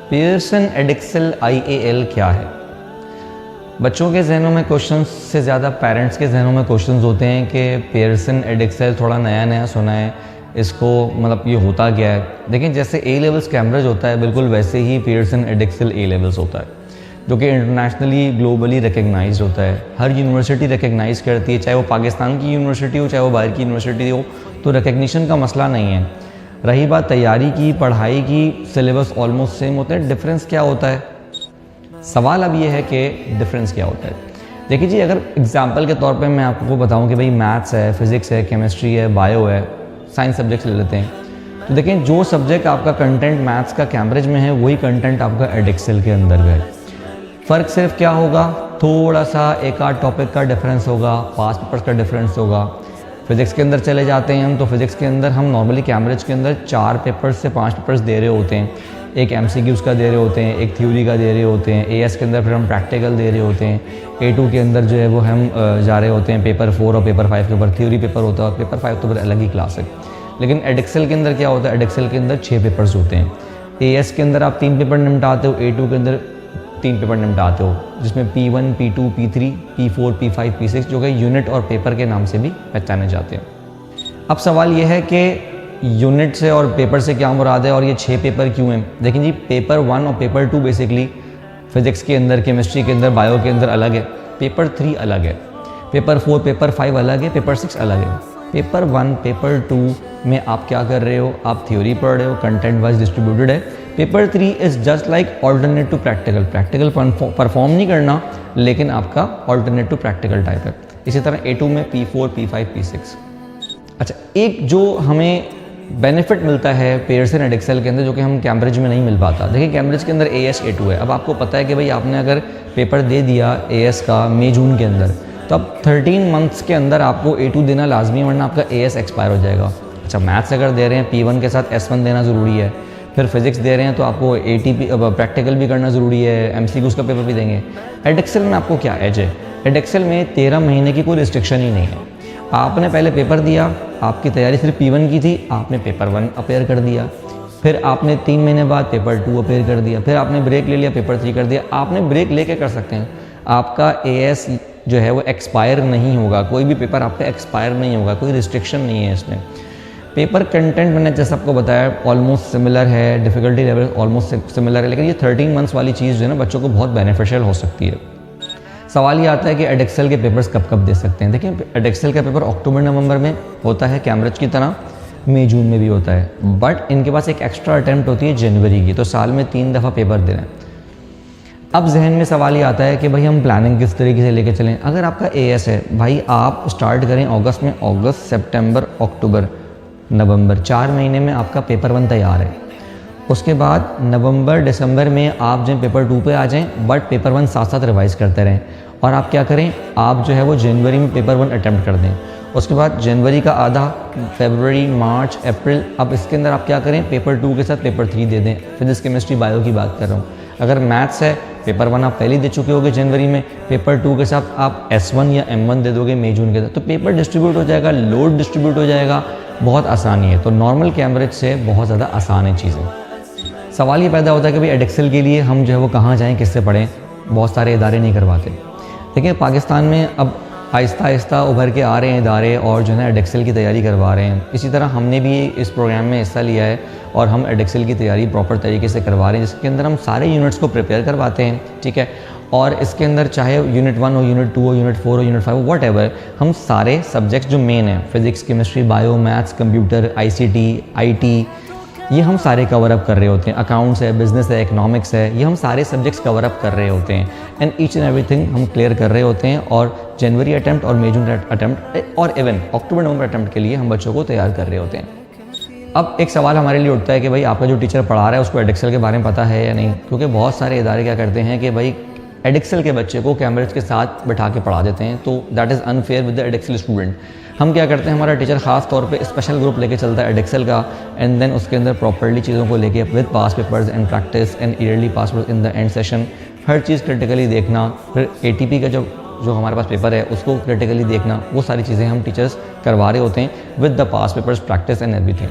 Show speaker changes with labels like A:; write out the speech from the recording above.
A: Pearson एडिक्सल IAL क्या है? बच्चों के जहनों में क्वेश्चंस से ज़्यादा पेरेंट्स के जहनों में क्वेश्चंस होते हैं कि पियर्सन एडिक्सल थोड़ा नया नया सुना है, इसको मतलब ये होता क्या है। देखिए, जैसे A लेवल्स कैम्ब्रिज होता है, बिल्कुल वैसे ही पियर्सन एडिक्सल A लेवल्स होता है, जो कि इंटरनेशनली ग्लोबली रिकग्नाइज्ड होता है। हर यूनिवर्सिटी रिकग्नाइज करती है, चाहे वो पाकिस्तान की यूनिवर्सिटी हो, चाहे वो बाहर की यूनिवर्सिटी हो, तो रिकग्निशन का मसला नहीं है। रही बात तैयारी की, पढ़ाई की, सिलेबस ऑलमोस्ट सेम होते हैं। डिफरेंस क्या होता है? सवाल अब ये है कि डिफरेंस क्या होता है। देखिए जी, अगर एग्जांपल के तौर पे मैं आपको बताऊं कि भाई मैथ्स है, फिज़िक्स है, केमिस्ट्री है, बायो है, साइंस सब्जेक्ट्स ले लेते हैं, तो देखें जो सब्जेक्ट आपका कंटेंट मैथ्स का कैम्ब्रिज में है, वही कंटेंट आपका एडिक्सल के अंदर है। फ़र्क सिर्फ क्या होगा, थोड़ा सा एक आध टॉपिक का डिफरेंस होगा, पास पेपर्स का डिफरेंस होगा। फिज़िक्स के अंदर चले जाते हैं हम, तो फिज़िक्स के अंदर हम नॉर्मली कैम्ब्रिज के अंदर 4 पेपर्स से 5 पेपर्स दे रहे होते हैं। एक MCQs का दे रहे होते हैं, एक थ्योरी का दे रहे होते हैं। AS के अंदर फिर हम प्रैक्टिकल दे रहे होते हैं। A2 के अंदर जो है वो हम जा रहे होते हैं पेपर 4 और पेपर 5 के ऊपर थ्योरी पेपर होता है, और पेपर 5 तो फिर अलग ही क्लास है। लेकिन एडिक्सल के अंदर क्या होता है, एडिक्सल के अंदर 6 पेपर्स होते हैं। AS के अंदर आप 3 पेपर निपटाते हो, A2 के अंदर 3 पेपर निपटाते हो, जिसमें P1, P2, P3, P4, P5, P6 जो कि यूनिट और पेपर के नाम से भी पहचाने जाते हैं। अब सवाल यह है कि यूनिट से और पेपर से क्या मुराद है, और ये 6 पेपर क्यों हैं? देखिए जी, पेपर 1 और पेपर 2 बेसिकली फिज़िक्स के अंदर, केमिस्ट्री के अंदर, बायो के अंदर अलग है। पेपर 3 अलग है, पेपर 4, पेपर 5 अलग है, पेपर 6 अलग है। पेपर 1, पेपर 2 में आप क्या कर रहे हो, आप थ्योरी पढ़ रहे हो, कंटेंट वाइज डिस्ट्रीब्यूटेड है। Paper 3 is just like alternate to practical. Practical perform नहीं करना, लेकिन आपका ऑल्टरनेट टू प्रैक्टिकल टाइप है। इसी तरह A2 में P4, P5, P6। अच्छा, एक जो हमें बेनिफिट मिलता है पियर्सन एडिक्सल के अंदर, जो कि हम कैम्ब्रिज में नहीं मिल पाता। देखिए, कैम्ब्रिज के अंदर AS A2 है। अब आपको पता है कि भाई आपने अगर पेपर दे दिया AS का मई जून के अंदर, तो अब 13 मंथ्स के अंदर आपको A2 देना लाजमी है, वरना आपका AS एक्सपायर हो जाएगा। अच्छा, मैथ्स अगर दे रहे हैं, P1 के साथ S1 देना ज़रूरी है। फिर फिज़िक्स दे रहे हैं तो आपको ATP प्रैक्टिकल भी करना ज़रूरी है, MCQs का पेपर भी देंगे। एडिक्सल में आपको क्या एज है? एडिक्सल में 13 महीने की कोई रिस्ट्रिक्शन ही नहीं है। आपने पहले पेपर दिया, आपकी तैयारी सिर्फ P1 की थी, आपने पेपर 1 अपेयर कर दिया। फिर आपने 3 महीने बाद पेपर 2 अपेयर कर दिया। फिर आपने ब्रेक ले लिया, पेपर 3 कर दिया। आपने ब्रेक लेके कर सकते हैं। आपका AS जो है वो एक्सपायर नहीं होगा, कोई भी पेपर आपका एक्सपायर नहीं होगा, कोई रिस्ट्रिक्शन नहीं है इसमें। पेपर कंटेंट मैंने जैसे आपको बताया ऑलमोस्ट सिमिलर है, डिफ़िकल्टी लेवल ऑलमोस्ट सिमिलर है, लेकिन ये 13 मंथ्स वाली चीज़ जो है ना बच्चों को बहुत बेनिफिशियल हो सकती है। सवाल ये आता है कि एडिक्सल के पेपर्स कब कब दे सकते हैं। देखिए, एडिक्सल का पेपर अक्टूबर नवंबर में होता है, कैम्ब्रिज की तरह मई जून में भी होता है, बट इनके पास एक एक्स्ट्रा अटैम्प्ट होती है जनवरी की, तो साल में 3 दफ़ा पेपर दे रहे हैं। अब जहन में सवाल ये आता है कि भाई हम प्लानिंग किस तरीके से लेके चलें। अगर आपका AS है, भाई आप स्टार्ट करें अगस्त में, अगस्त, सितंबर, अक्टूबर, नवंबर, 4 महीने में आपका पेपर 1 तैयार है। उसके बाद नवंबर दिसंबर में आप जो पेपर 2 पे आ जाएं, बट पेपर 1 साथ साथ रिवाइज़ करते रहें। और आप क्या करें, आप जो है वो जनवरी में पेपर 1 अटैम्प्ट कर दें। उसके बाद जनवरी का आधा, फरवरी, मार्च, अप्रैल, अब इसके अंदर आप क्या करें, पेपर 2 के साथ पेपर 3 दे दें। फिजिक्स, केमिस्ट्री, बायो की बात कर रहा हूँ। अगर मैथ्स है, पेपर 1 आप पहले ही दे चुके होगे जनवरी में, पेपर 2 के साथ आप S1 या M1 दे दोगे मई जून के साथ, तो पेपर डिस्ट्रीब्यूट हो जाएगा, लोड डिस्ट्रीब्यूट हो जाएगा, बहुत आसानी है। तो नॉर्मल कैम्ब्रिज से बहुत ज़्यादा आसान है चीज़ें। सवाल ये पैदा होता है कि भाई एडिक्सल के लिए हम जो है वो कहाँ जाएँ, किससे पढ़ें। बहुत सारे इदारे नहीं करवाते। देखिए, पाकिस्तान में अब आहिस्ता आहिस्ता उभर के आ रहे हैं इदारे, और जो है ना एडिक्सल की तैयारी करवा रहे हैं। इसी तरह हमने भी इस प्रोग्राम में हिस्सा लिया है, और हम एडिक्सल की तैयारी प्रॉपर तरीके से करवा रहे हैं, जिसके अंदर हम सारे यूनिट्स को प्रिपेयर करवाते हैं, ठीक है। और इसके अंदर चाहे यूनिट 1 हो, यूनिट 2 हो, यूनिट 4 हो, यूनिट 5 हो, व्हाटएवर, हम सारे सब्जेक्ट्स जो मेन हैं, physics, chemistry, bio, maths, computer, ICT, IT, ये हम सारे कवर अप कर रहे होते हैं। अकाउंट्स है, बिजनेस है, इकोनॉमिक्स है, ये हम सारे सब्जेक्ट्स कवर अप कर रहे होते हैं, एंड ईच एंड एवरीथिंग हम क्लियर कर रहे होते हैं। और जनवरी अटैम्प्ट और मई जून अटैम्प्ट और इवन अक्टूबर नवंबर अटैम्प्ट के लिए हम बच्चों को तैयार कर रहे होते हैं। अब एक सवाल हमारे लिए उठता है कि भाई आपका जो टीचर पढ़ा रहा है उसको एडिक्सल के बारे में पता है या नहीं, क्योंकि बहुत सारे इदारे क्या करते हैं कि भाई एडिक्सल के बच्चे को कैम्ब्रिज के साथ बैठा के पढ़ा देते हैं, तो that is unfair with the एडिक्सल स्टूडेंट। हम क्या करते हैं, हमारा टीचर खास तौर पे स्पेशल ग्रुप लेके चलता है एडिक्सल का, एंड देन उसके अंदर प्रॉपर्ली चीज़ों को लेके with pass papers and practice and yearly pass papers in the end session, her cheese critically देखना। फिर ATP का जो हमारे पास पेपर है उसको क्रिटिकली देखना, वो सारी चीज़ें हम टीचर्स करवा रहे होते हैं with the pass papers, practice and everything.